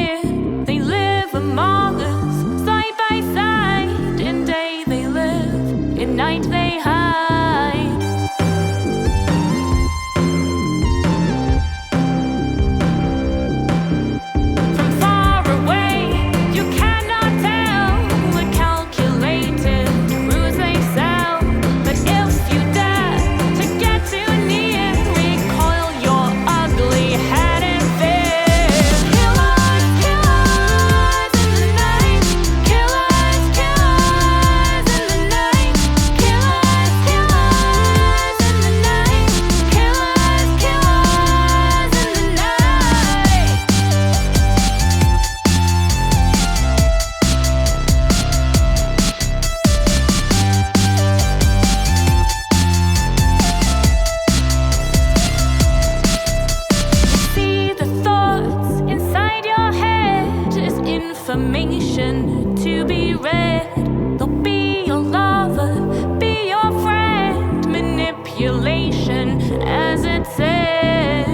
near. They live among us, side by side. In day they live, in night they hide. From far away, you cannot tell the calculated ruse they sell. But if you dare to get too near, recoil your ugly head in fear. Killers, killers in the night. Killers, killers in the night. Killers, killers in the night. Killers, killers in the night. See the thoughts inside your head is information to be read. They'll be your lover, be your friend. Manipulation as it's said.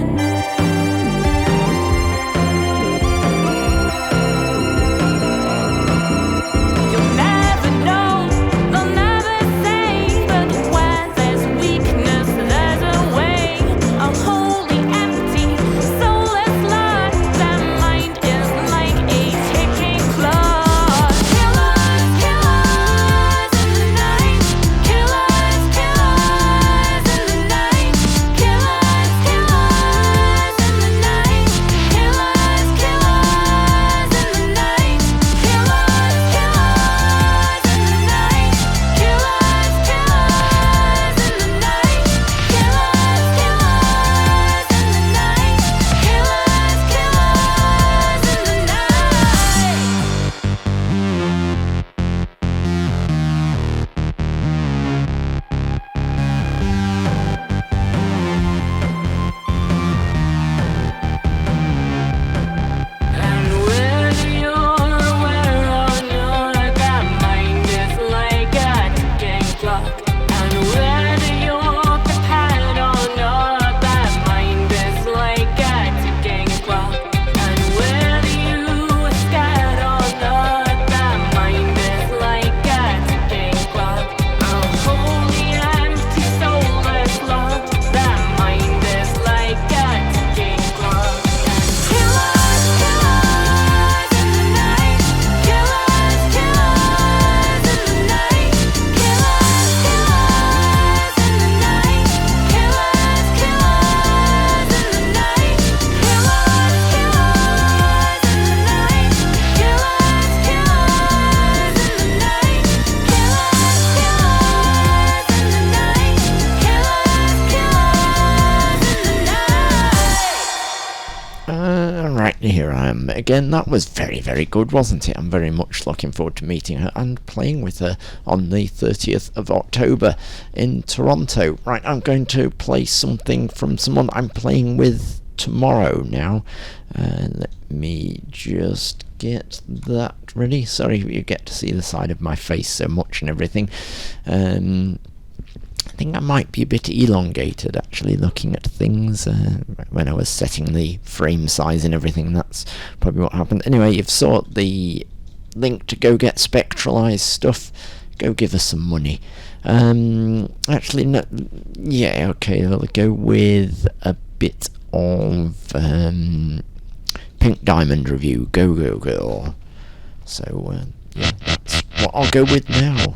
You'll never know, they'll never say. But where there's weakness, there's a way. A wholly empty, soulless lot. Their mind is like a ticking clock. Killers, killers in the night. Killers, killers in the night. Killers, killers in the night. Killers, killers in the night. Killers, killers in the night. Killers, killers in the night. Killers, killers in the night. Killers, killers in the And whether you're aware or not, that mind is like a ticking clock. And whether you're prepared or not, that mind is like a ticking clock. And whether you are scared or not, that mind is like a ticking clock. A wholly empty, soulless lot. That mind is like a ticking clock. Killers, killers in the night. Killers, killers in the night. Killers, killers in the night. Killers, killers in the night. Killers, killers in the night. Killers, killers in the night. Killers, killers in the night. Killers, killers in the night. Right, here I am again. That was very, very good, wasn't it? I'm very much looking forward to meeting her and playing with her on the 30th of October in Toronto. Right, I'm going to play something from someone I'm playing with tomorrow now. Let me just get that ready. Sorry if you get to see the side of my face so much and everything. I think I might be a bit elongated actually looking at things when I was setting the frame size and everything. That's probably what happened. Anyway, you've saw the link to go get Spectral Eyes stuff. Go give us some money. Actually, no, yeah, okay, I'll go with a bit of Pink Diamond Revue. Go, go, go. So, yeah, that's what I'll go with now.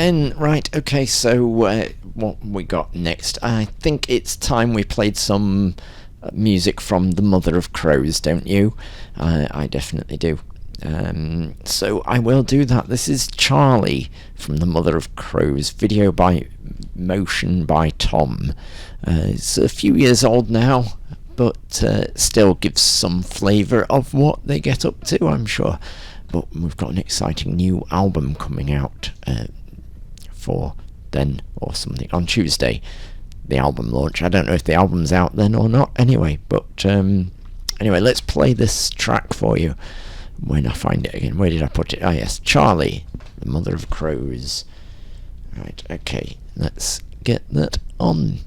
again. Right, okay, so what we got next? I think it's time we played some music from The Mother of Crows, don't you? I definitely do. So I will do that. This is Charlie from The Mother of Crows, video by motion by Tom. It's a few years old now, but still gives some flavour of what they get up to, I'm sure. But we've got an exciting new album coming out for then or something on Tuesday. The album launch. I don't know if the album's out then or not. Anyway, but anyway, let's play this track for you when I find it again. Where did I put it? Ah, yes, Charlie, The Mother of Crows. Right, okay, let's get that on.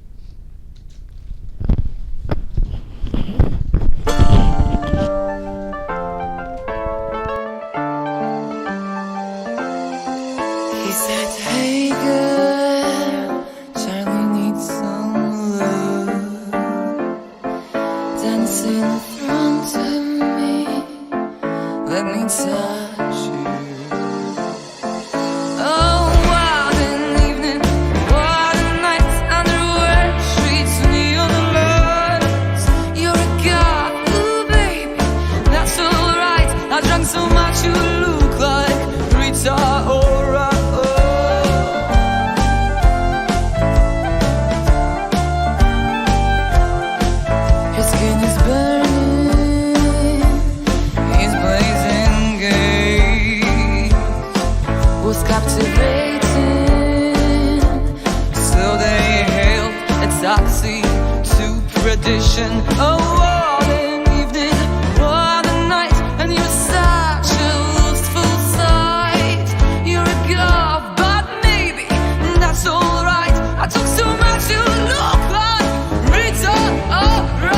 He said, hey girl, Charlie needs some love. Dancing in front of me, let me touch you. Oh, what an evening, what a night, underwear, streets, neon lights. You're a god, ooh baby, that's alright. I drank so much you look like Rita Ora. His skin is burning, his blazing gaze was captivating. So they hailed a taxi to perdition. Oh, what an evening, what a night, and you're such a lustful sight. You're a girl, but maybe that's alright. I took so much to look like Rita Ora.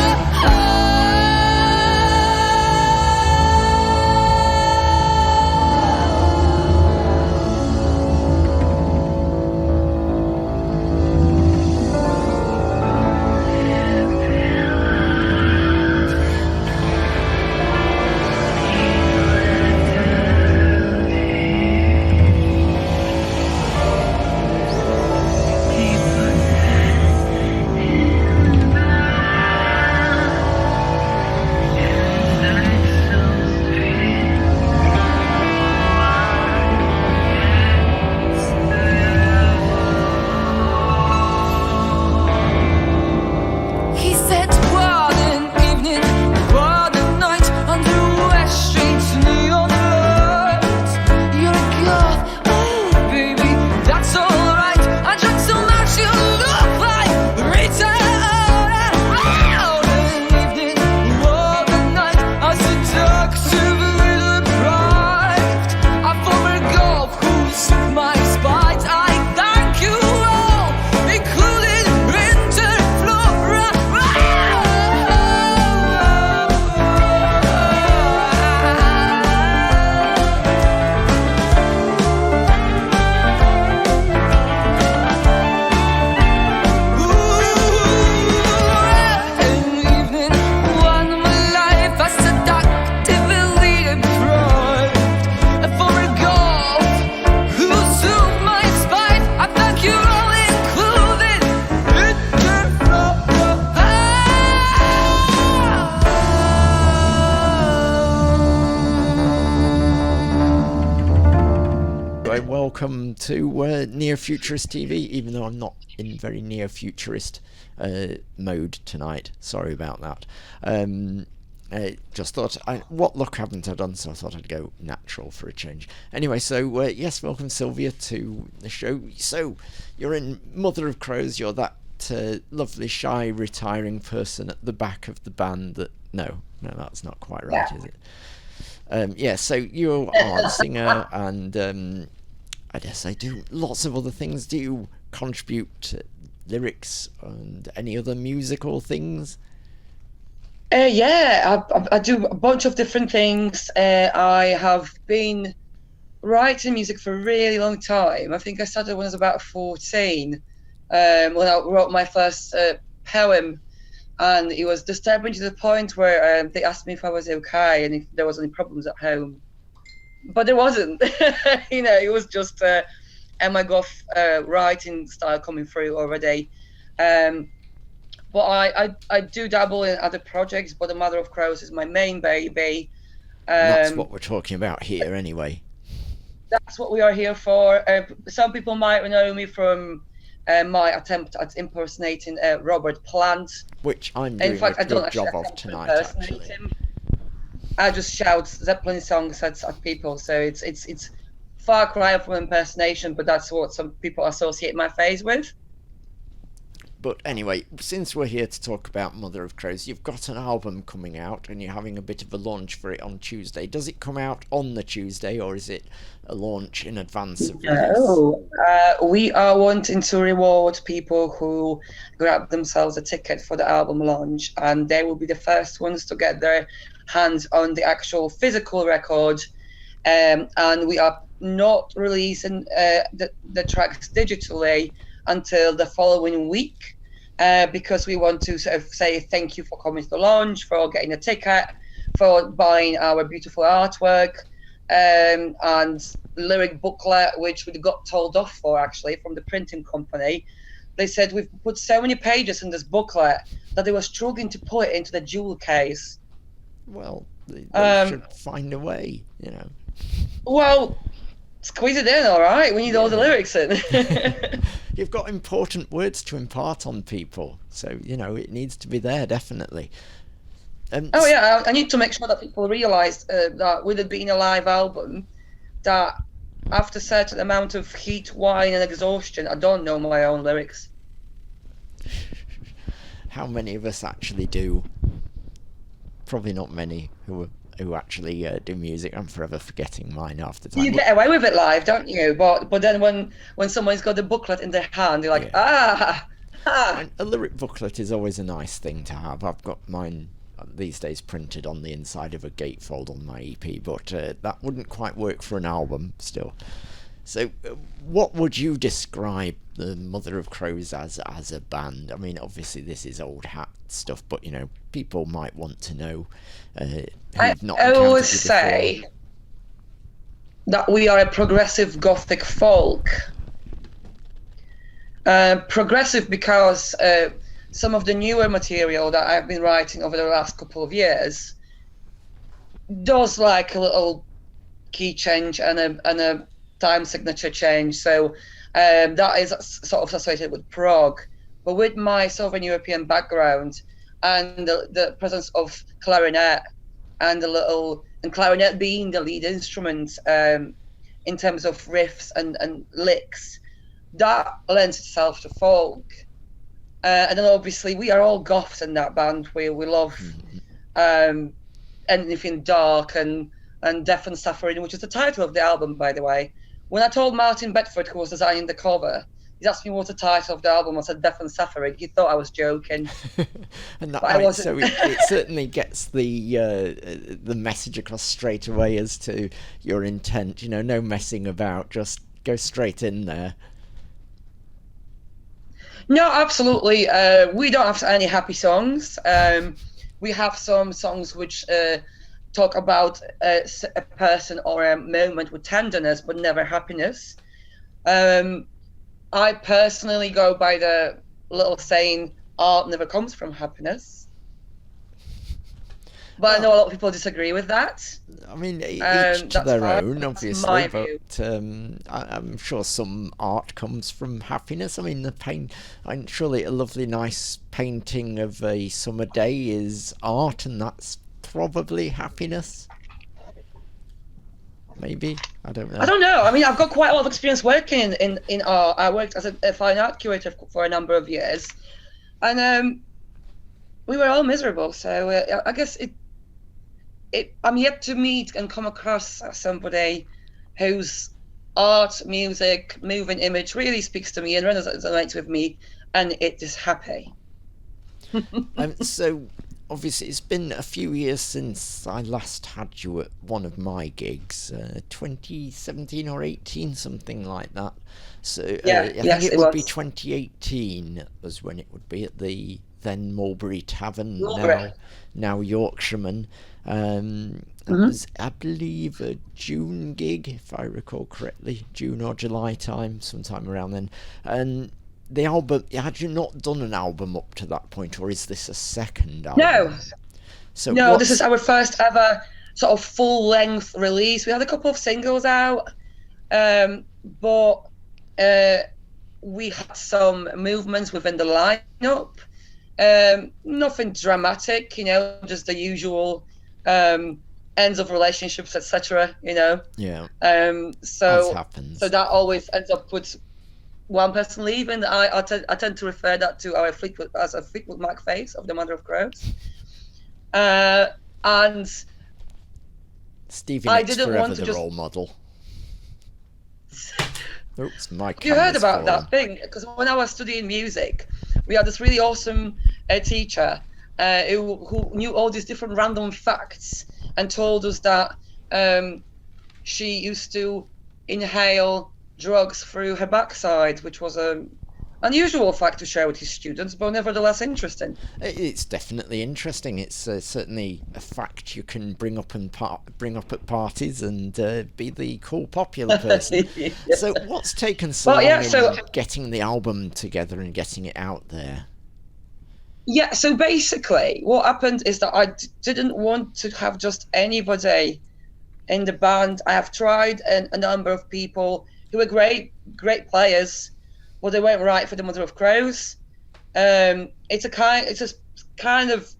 He said, what an evening, what a night, under West Street's neon lights. You're a girl, oh baby, that's alright. I drank so much you look like Rita Ora. What an evening, what a night, I seductively deprived. A former golf who sucked my spite. I thank you all, including Interflora. An evening, one of my life, I seductively deprived. A former golf who soothed my spite. I thank you all, including Right, welcome to Near Futurist TV, even though I'm not in very near futurist mode tonight. Sorry about that. Just thought, what luck haven't I done, so I thought I'd go natural for a change. Anyway, so yes, welcome Sylvia to the show. So, you're in Mother of Crows, you're that lovely, shy, retiring person at the back of the band that... No, that's not quite right, is it? Yeah, so you are a singer and I guess I do lots of other things. Do you contribute to lyrics and any other musical things? Yeah, I do a bunch of different things. I have been writing music for a really long time. I think I started when I was about 14, when I wrote my first poem, and it was disturbing to the point where they asked me if I was okay and if there was any problems at home. But there wasn't. It was just my goth writing style coming through already. But I do dabble in other projects, but the Mother of Crows is my main baby. And that's what we're talking about here, anyway. That's what we are here for. Some people might know me from my attempt at impersonating Robert Plant. Which I'm doing In fact, a I don't good job actually of attempt to tonight, impersonate actually. him. I just shout Zeppelin songs at people, so it's far cry from impersonation, but that's what some people associate my face with. But anyway, since we're here to talk about Mother of Crows, you've got an album coming out and you're having a bit of a launch for it on Tuesday. Does it come out on the Tuesday, or is it a launch in advance of release? No, we are wanting to reward people who grab themselves a ticket for the album launch, and they will be the first ones to get their hands on the actual physical record. And we are not releasing the tracks digitally until the following week, because we want to sort of say thank you for coming to the launch, for getting a ticket, for buying our beautiful artwork, and lyric booklet, which we got told off for actually from the printing company. They said we've put so many pages in this booklet that they were struggling to put it into the jewel case. Well, they should find a way, you know. Well, squeeze it in, all right. We need all the lyrics in. You've got important words to impart on people, so you know it needs to be there, definitely. Oh yeah, I need to make sure that people realise that with it being a live album, that after a certain amount of heat, wine, and exhaustion, I don't know my own lyrics. How many of us actually do? Probably not many who actually do music. I'm forever forgetting mine half the time. You get away with it live, don't you? But then when someone's got the booklet in their hand, you're like, ah. And a lyric booklet is always a nice thing to have. I've got mine these days printed on the inside of a gatefold on my EP, but that wouldn't quite work for an album still. So what would you describe the Mother of Crows as a band? I mean, obviously this is old hat stuff, but you know, people might want to know. I always say that we are a progressive gothic folk. Progressive because some of the newer material that I've been writing over the last couple of years does like a little key change and a time signature change. So that is sort of associated with prog. But with my Southern European background and the presence of clarinet and clarinet being the lead instrument in terms of riffs and licks, that lends itself to folk. And then obviously we are all goths in that band. We love anything dark and death and suffering, which is the title of the album, by the way. When I told Martin Bedford, who was designing the cover, he asked me what's the title of the album. I said Death and Suffering. He thought I was joking. And that so it certainly gets the message across straight away as to your intent. You know, no messing about. Just go straight in there. No, absolutely. We don't have any happy songs. We have some songs which talk about a person or a moment with tenderness, but never happiness. I personally go by the little saying, art never comes from happiness. But I know a lot of people disagree with that. I mean, each to their own, obviously, but I'm sure some art comes from happiness. I mean, surely a lovely, nice painting of a summer day is art, and that's probably happiness. Maybe, I don't know. I don't know. I mean, I've got quite a lot of experience working in art. I worked as a fine art curator for a number of years, and we were all miserable. So I guess I'm yet to meet and come across somebody whose art, music, moving image really speaks to me and resonates with me, and it is happy. So obviously it's been a few years since I last had you at one of my gigs, 2017 or 18, something like that. So I think it would be 2018 was when it would be at the then Mulberry Tavern, Mulberry. now Yorkshireman. It was, I believe, a June gig, if I recall correctly, June or July time, sometime around then. And the album, had you not done an album up to that point, or is this a second album? No. So No, this is our first ever sort of full-length release. We had a couple of singles out, but we had some movements within the lineup. Nothing dramatic, just the usual ends of relationships, etc. Yeah. So as happens. so that always ends up with one person leaving. I tend to refer that to our Fleetwood as a Fleetwood Mac phase of the Mother of Crows. And Stevie I Nicks didn't forever want to the just. role model. Oops, my You heard camera's about fallen. that thing? Because when I was studying music, we had this really awesome teacher who knew all these different random facts and told us that she used to inhale drugs through her backside, which was an unusual fact to share with his students, but nevertheless interesting. It's definitely interesting. It's certainly a fact you can bring up at parties and be the cool popular person. Yeah. So what's taken so long in getting the album together and getting it out there? Yeah, so basically what happened is that I didn't want to have just anybody in the band. I have tried a number of people who were great players, but they weren't right for the Mother of Crows. It's a kind of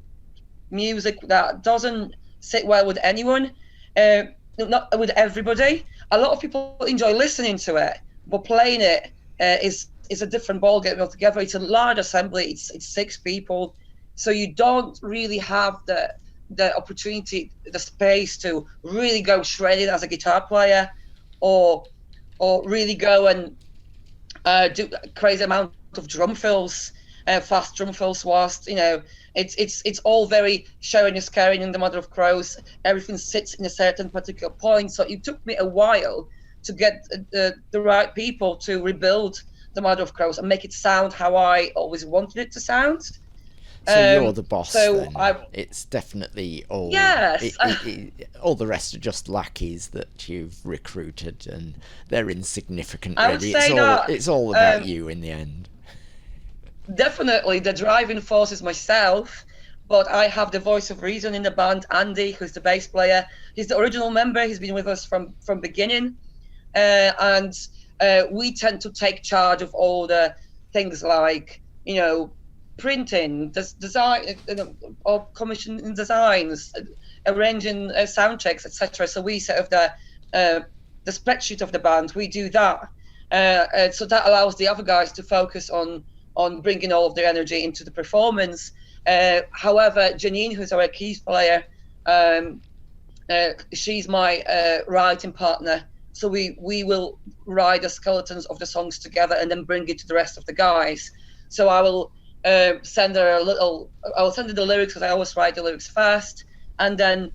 music that doesn't sit well with anyone, not with everybody. A lot of people enjoy listening to it, but playing it is a different ballgame altogether. It's a large assembly. It's 6 people, so you don't really have the opportunity, the space to really go shredded as a guitar player, or really go and do a crazy amount of drum fills, fast drum fills. Whilst it's all very sharing and scaring in the Mother of Crows. Everything sits in a certain particular point. So it took me a while to get the right people to rebuild the Mother of Crows and make it sound how I always wanted it to sound. So you're the boss. So then. It's definitely all. Yes. All the rest are just lackeys that you've recruited, and they're insignificant. I would Really, say that, it's all about you in the end. Definitely, the driving force is myself, but I have the voice of reason in the band. Andy, who's the bass player, he's the original member. He's been with us from beginning, and we tend to take charge of all the things like printing, design, or commissioning designs, arranging sound checks, etc. So we set up the spreadsheet of the band. We do that, so that allows the other guys to focus on bringing all of their energy into the performance. However, Janine, who's our keys player, she's my writing partner. So we will write the skeletons of the songs together and then bring it to the rest of the guys. So I will send her I'll send her the lyrics, because I always write the lyrics first, and then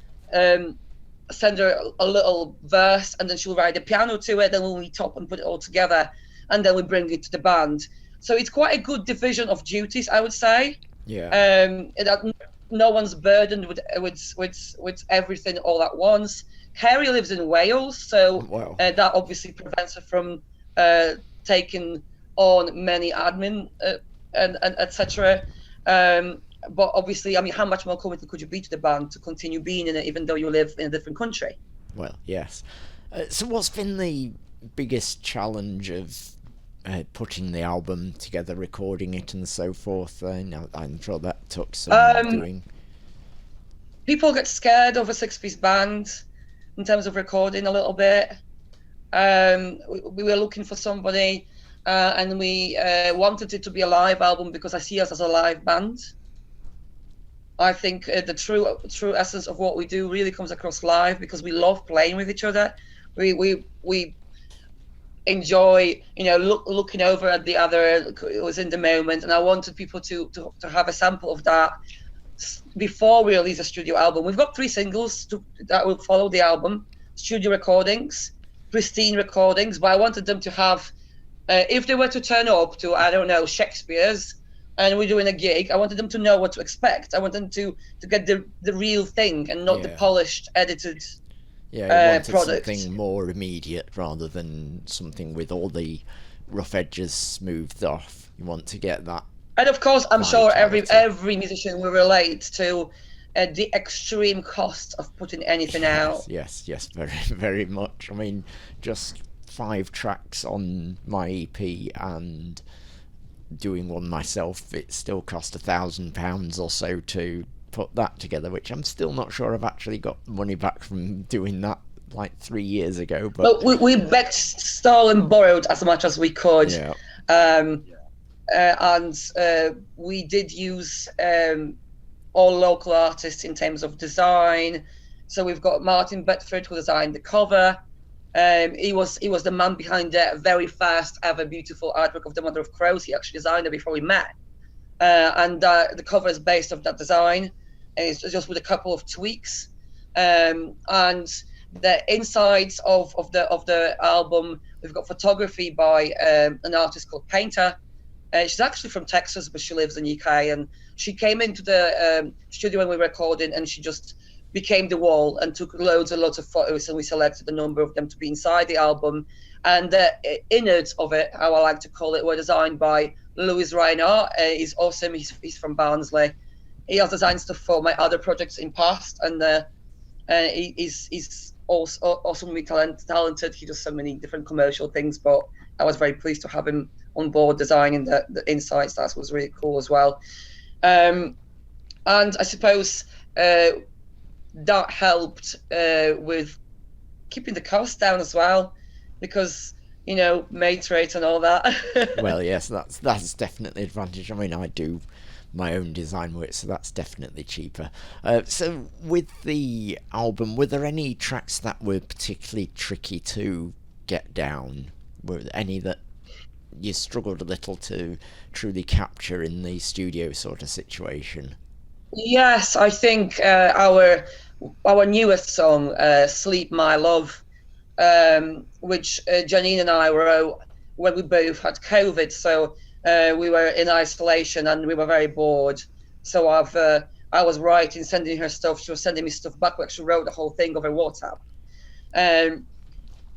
send her a little verse, and then she'll write the piano to it. Then we'll meet up and put it all together, and then we bring it to the band. So it's quite a good division of duties, I would say. Yeah. That no one's burdened with everything all at once. Carrie lives in Wales, so Wow. that obviously prevents her from taking on many admin and etc. But obviously, I mean, how much more committed could you be to the band to continue being in it, even though you live in a different country? Well, yes. So what's been the biggest challenge of putting the album together, recording it, and so forth? I'm sure that took some doing. People get scared of a 6-piece band in terms of recording a little bit. We were looking for somebody, and we wanted it to be a live album, because I see us as a live band. I think the true essence of what we do really comes across live, because we love playing with each other. We enjoy, looking over at the other who was in the moment, and I wanted people to have a sample of that before we release a studio album. We've got 3 singles that will follow the album: studio recordings, pristine recordings, but I wanted them to have, if they were to turn up to, I don't know, Shakespeare's, and we're doing a gig, I wanted them to know what to expect. I want them to get the real thing and not the Yeah. polished, edited Yeah, you wanted product. something more immediate rather than something with all the rough edges smoothed off. You want to get that. And of course, I'm sure Vitality. every musician will relate to the extreme cost of putting anything out. Yes, very, very much. I mean, just 5 tracks on my EP and doing one myself, it still cost £1,000 or so to put that together, which I'm still not sure I've actually got money back from doing that like 3 years ago. But we begged, stole, and borrowed as much as we could. yeah, And we did use all local artists in terms of design. So we've got Martin Bedford, who designed the cover. He was the man behind the very first ever beautiful artwork of the Mother of Crows. He actually designed it before we met. And the cover is based off that design. And it's just with a couple of tweaks. And the insides of the album, we've got photography by an artist called Painter. She's actually from Texas, but she lives in the UK. And she came into the studio when we were recording, and she just became the wall and took loads and loads of photos, and we selected a number of them to be inside the album. And the innards of it, how I like to call it, were designed by Louis Reinhardt. He's awesome. He's from Barnsley. He has designed stuff for my other projects in past, and he's also awesomely talented. He does so many different commercial things, but I was very pleased to have him on board designing the insides. That was really cool as well. And I suppose that helped with keeping the cost down as well, because mate rate and all that. well, yes, that's definitely an advantage. I mean, I do my own design work, so that's definitely cheaper. So with the album, were there any tracks that were particularly tricky to get down? Were there any that you struggled a little to truly capture in the studio sort of situation? Yes, I think our newest song, "Sleep My Love," which Janine and I wrote when we both had COVID. So we were in isolation and we were very bored. So I was writing, sending her stuff. She was sending me stuff back. We actually wrote the whole thing over WhatsApp.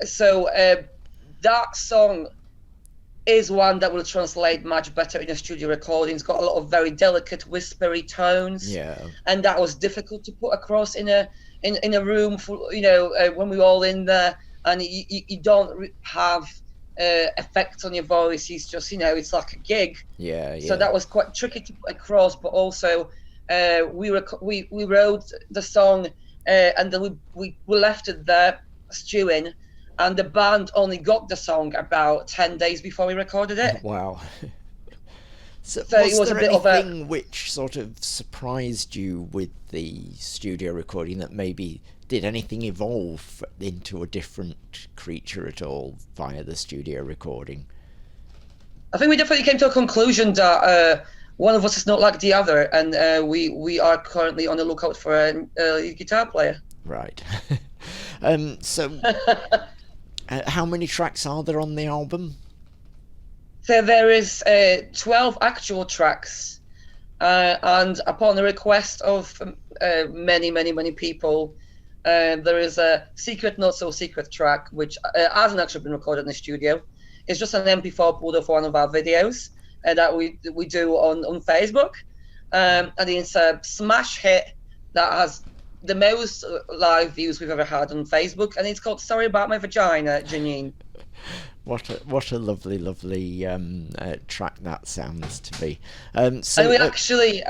So that song is one that will translate much better in a studio recording. It's got a lot of very delicate, whispery tones. Yeah. And that was difficult to put across in a room full, when we were all in there, and you don't have effects on your voice. It's just, it's like a gig. Yeah. So that was quite tricky to put across, but also we wrote the song and then we left it there stewing, and the band only got the song about 10 days before we recorded it. Wow. So it was there a bit of anything which sort of surprised you with the studio recording, that maybe did anything evolve into a different creature at all via the studio recording? I think we definitely came to a conclusion that one of us is not like the other, and we are currently on the lookout for a guitar player. Right. So how many tracks are there on the album? So there is 12 actual tracks, and upon the request of many people, there is a secret, not so secret track, which hasn't actually been recorded in the studio. It's just an MP4 pulled off one of our videos that we do on Facebook, and it's a smash hit that has the most live views we've ever had on Facebook, and it's called "Sorry About My Vagina," Janine. What a lovely track that sounds to be. So and we actually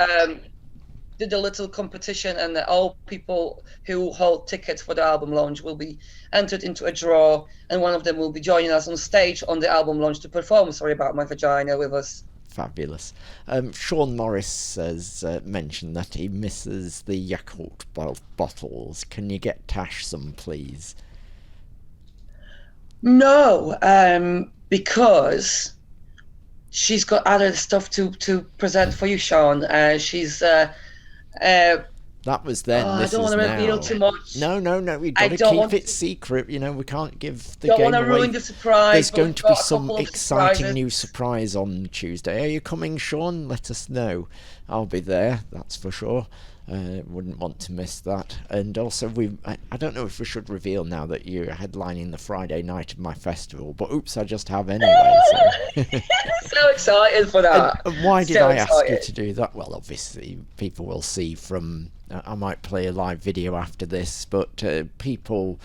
did a little competition, and all people who hold tickets for the album launch will be entered into a draw, and one of them will be joining us on stage on the album launch to perform "Sorry About My Vagina" with us. Fabulous. Sean Morris has mentioned that he misses the Yakult bottles. Can you get Tash some, please? No, because she's got other stuff to present for you, Sean. She's That was then. Oh, I This don't is want to now. reveal too much. No. We've I got to don't keep want it to- secret. You know, we can't give the Don't game want to away. ruin the surprise. There's but going we've to be got a some couple of exciting surprises. new surprise on Tuesday. Are you coming, Sean? Let us know. I'll be there, that's for sure. Wouldn't want to miss that. And also, I don't know if we should reveal now that you're headlining the Friday night of my festival, but oops, I just have anyway. So. So excited for that. And why did So I ask you excited. to do that? Well, obviously, people will see from... I might play a live video after this, but people...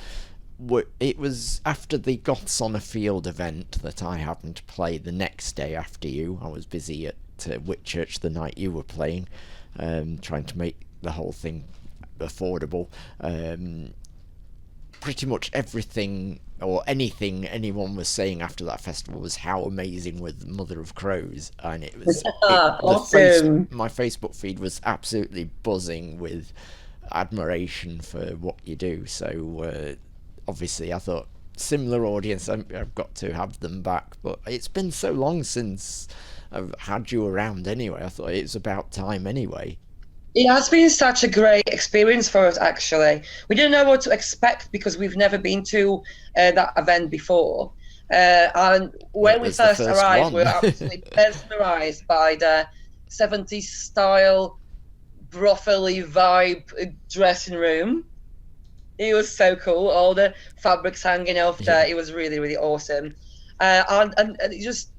It was after the Goths on a Field event that I happened to play the next day after you. I was busy at Whitchurch the night you were playing, trying to make the whole thing affordable. Pretty much everything or anything anyone was saying after that festival was how amazing with Mother of Crows, and it was Awesome. my Facebook feed was absolutely buzzing with admiration for what you do. So obviously I thought similar audience, I've got to have them back, but it's been so long since I've had you around anyway. I thought it was about time anyway. It has been such a great experience for us, actually. We didn't know what to expect because we've never been to that event before. And when we was the first first arrived, one. we were absolutely mesmerised by the 70s style, brothely vibe dressing room. It was so cool. All the fabrics hanging off there. It was really, really awesome. And it just,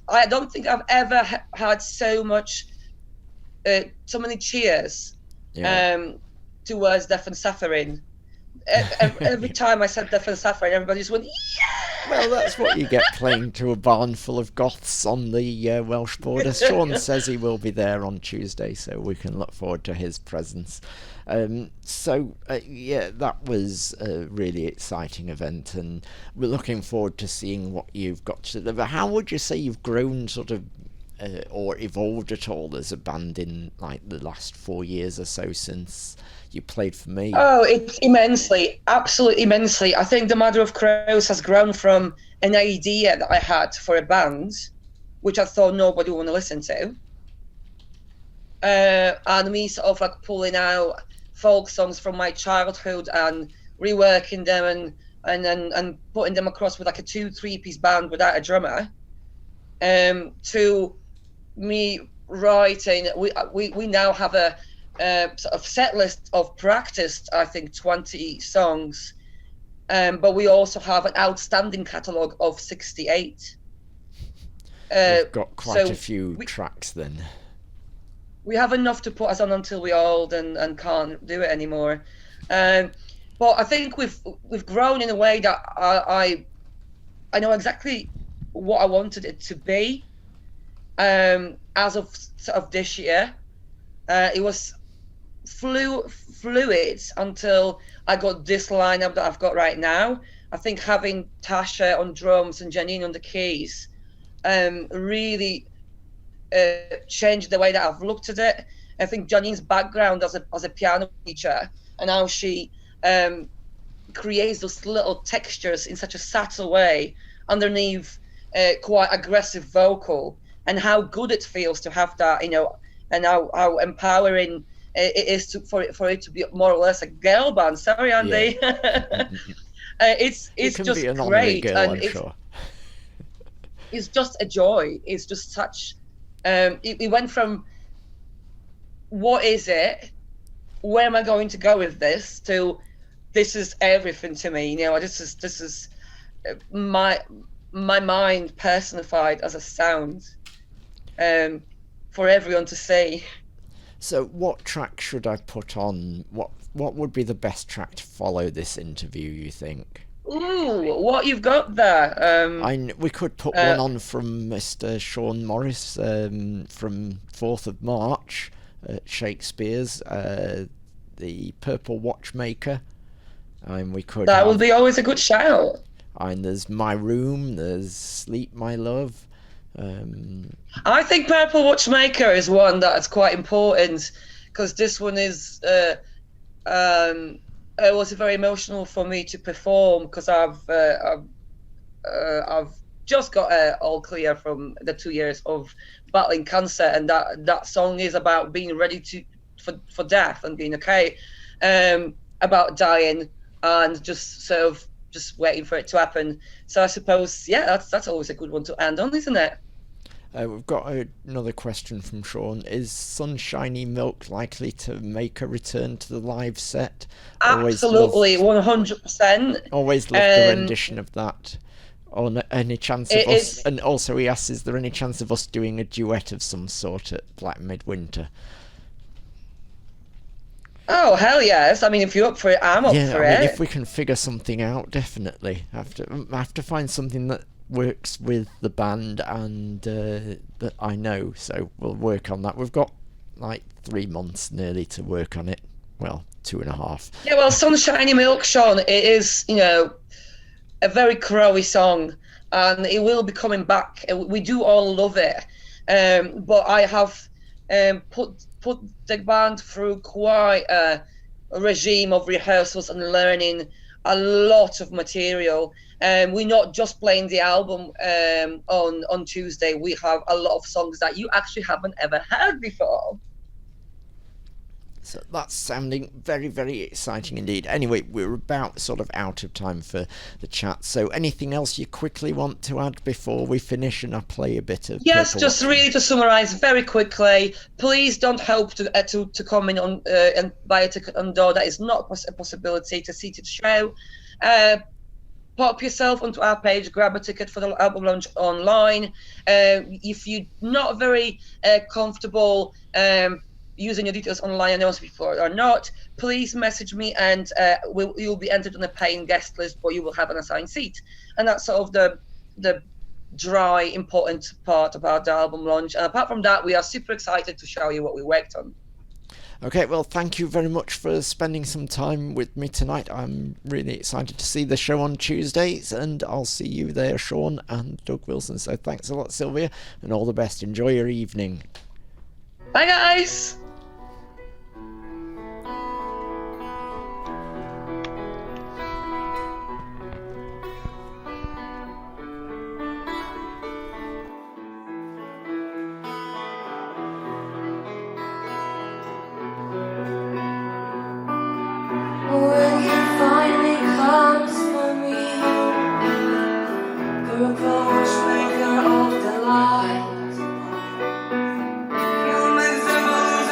I don't think I've ever had so many cheers towards Death and Suffering. Every time I said Death and Suffering, everybody just went, yeah! Well, that's what you get playing to a barn full of Goths on the Welsh border. Sean says he will be there on Tuesday, so we can look forward to his presence. That was a really exciting event, and we're looking forward to seeing what you've got to deliver. How would you say you've grown sort of or evolved at all as a band in like the last 4 years or so since you played for me? Oh, it's immensely, absolutely immensely. I think the Mother of Crows has grown from an idea that I had for a band, which I thought nobody would want to listen to, and me sort of like pulling out folk songs from my childhood and reworking them and putting them across with like a 2-3 piece band without a drummer, to me writing. We now have a sort of set list of practiced, I think, 20 songs, but we also have an outstanding catalogue of 68. We've got quite so a few tracks then. We have enough to put us on until we're old and can't do it anymore. But I think we've grown in a way that I know exactly what I wanted it to be. As of sort of this year, it was fluid until I got this lineup that I've got right now. I think having Tasha on drums and Janine on the keys really changed the way that I've looked at it. I think Janine's background as a piano teacher and how she creates those little textures in such a subtle way underneath quite aggressive vocal, and how good it feels to have that, and how empowering it is for it to be more or less a girl band. Sorry, Andy. Yeah. It's can just be an honorary great, girl, and I'm sure. it's just a joy. It's just such. It went from what is it? Where am I going to go with this? To this is everything to me. This is my mind personified as a sound, for everyone to see. So what track should I put on? What would be the best track to follow this interview, you think? Ooh, what you've got there? We could put one on from Mr. Sean Morris from 4th of March at Shakespeare's, the Purple Watchmaker. We could. That would be always a good shout. And there's My Room, there's Sleep My Love. I think Purple Watchmaker is one that's quite important, because this one is it was very emotional for me to perform, because I've just got all clear from the 2 years of battling cancer, and that song is about being ready for death and being okay, about dying and just sort of just waiting for it to happen. So I suppose, yeah, that's always a good one to end on, isn't it? We've got another question from Sean. Is Sunshiny Milk likely to make a return to the live set? Absolutely, 100%. Always loved the rendition of that. Or any chance of us? And also he asks, is there any chance of us doing a duet of some sort at Black Midwinter? Oh, hell yes. I mean, if you're up for it, I'm up for it. If we can figure something out, definitely. Have to find something that works with the band and that I know, so we'll work on that. We've got like 3 months nearly to work on it. Well, 2.5. Yeah, well, Sunshiny Milk, Sean, it is, a very crowy song, and it will be coming back. We do all love it, but I have put the band through quite a regime of rehearsals and learning a lot of material. We're not just playing the album on Tuesday. We have a lot of songs that you actually haven't ever heard before. So that's sounding very, very exciting indeed. Anyway, we're about sort of out of time for the chat. So anything else you quickly want to add before we finish and I play a bit of... Yes, just really to summarise very quickly, please don't hope to come in on and buy a ticket on door. That is not a possibility to see to the show. Pop yourself onto our page, grab a ticket for the album launch online. If you're not very comfortable using your details online, announced before or not, please message me and you'll be entered on a paying guest list, but you will have an assigned seat. And that's sort of the dry, important part about the album launch. And apart from that, we are super excited to show you what we worked on. Okay, well, thank you very much for spending some time with me tonight. I'm really excited to see the show on Tuesdays, and I'll see you there, Sean and Doug Wilson. So thanks a lot, Sylvia, and all the best. Enjoy your evening. Bye, guys. When he finally comes for me, the watchmaker of the light, humans, symbols,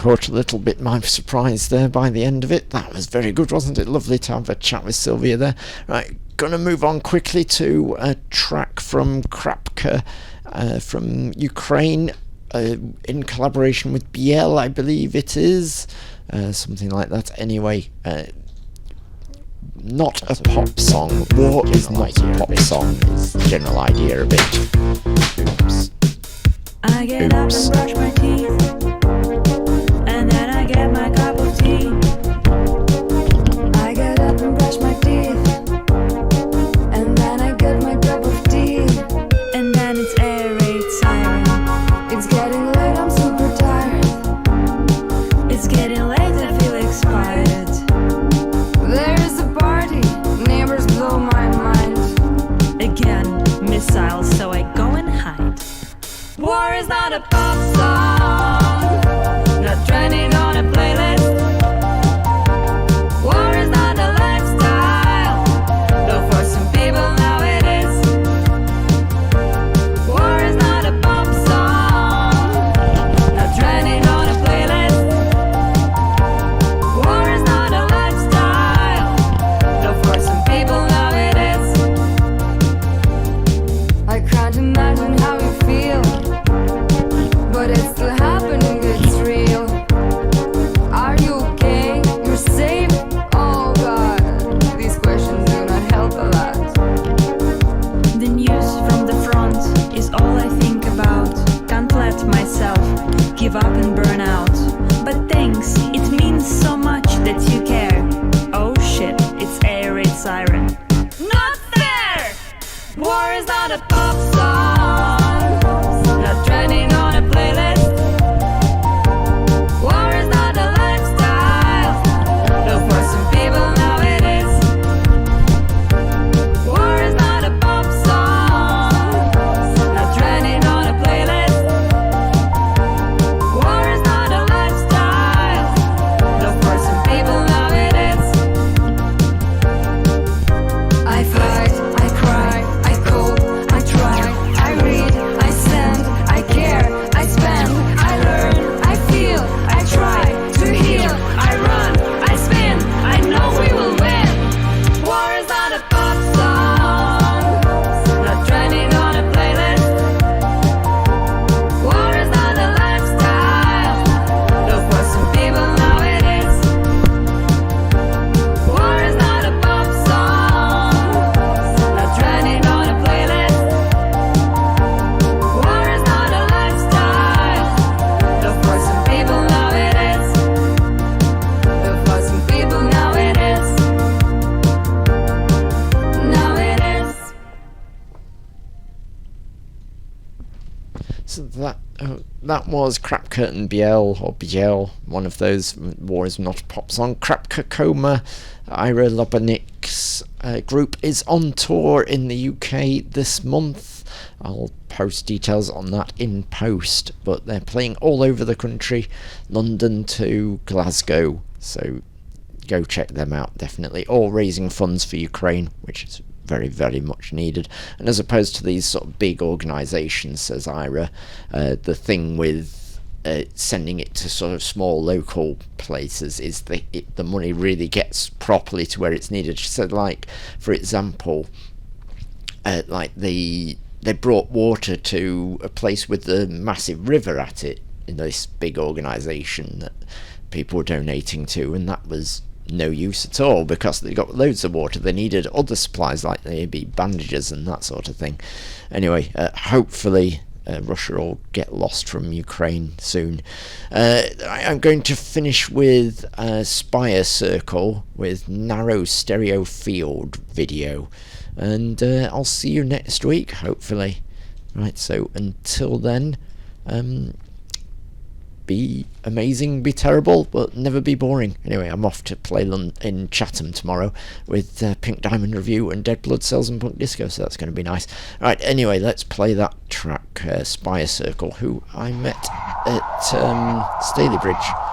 caught a little bit my surprise there by the end of it. That was very good, wasn't it? Lovely to have a chat with Sylvia there. Right, gonna move on quickly to a track from Krapka from Ukraine, in collaboration with Bjelle, I believe it is. Something like that. Anyway, not a pop song. War is not a pop song, is the general idea of it. Oops. I get up and brush my teeth, and then I get my cup of tea. I get up and brush my teeth, and then I get my cup of tea. And then it's air raid siren. It's getting late, I'm super tired. It's getting late, I feel expired. There's a party, neighbors blow my mind. Again, missiles, so I go and hide. War is not a pop song, not trending on a playlist. War is not a lifestyle, though for some people now it is. War is not a pop song, not trending on a playlist. War is not a lifestyle, though for some people now it is. I can't imagine how you feel, but it's still happening, it's real. Are you okay? You're safe? Oh God, these questions do not help a lot. The news from the front is all I think about. Can't let myself give up and burn out. But thanks, it means so much that you care. Oh shit, it's air raid siren. Not fair! War is not a pop song, not trending on a playlist. War is not a lifestyle, though for some people now it is. War is not a pop song, not trending on a playlist. War is not a lifestyle, though for some people now it is. I fight, I cry, I cope, I try, I read, I send, I care, I spend, I learn, I feel, I try to heal, I run, I spin, I know we will win. War is not a pop song, not trending on a playlist. War is not a lifestyle, though for some people now it is. War is not a pop song, not trending on a playlist. War is not a lifestyle, though for some people now it is. Though for some people now it is. Now it is. So that was Krapka and Bjelle, or Bjelle, one of those. War is not a pop song. Krapka Coma, Ira Lobanik's group is on tour in the UK this month. I'll post details on that in post, but they're playing all over the country, London to Glasgow, so go check them out, definitely. All raising funds for Ukraine, which is very, very much needed. And as opposed to these sort of big organisations, says Ira, the thing with sending it to sort of small local places is the money really gets properly to where it's needed. She said, like, for example, like they brought water to a place with a massive river at it in this big organisation that people were donating to, and that was no use at all because they got loads of water. They needed other supplies like maybe bandages and that sort of thing. Anyway, hopefully Russia will get lost from Ukraine soon. I'm going to finish with Spirecircle with Narrow Stereo Field video, and I'll see you next week, hopefully. Right, so until then, be amazing, be terrible, but never be boring. Anyway, I'm off to play in Chatham tomorrow with Pink Diamond Revue and Dead Blood Cells and Punk Disco, so that's going to be nice. Right, anyway, let's play that track, Spirecircle, who I met at Stalybridge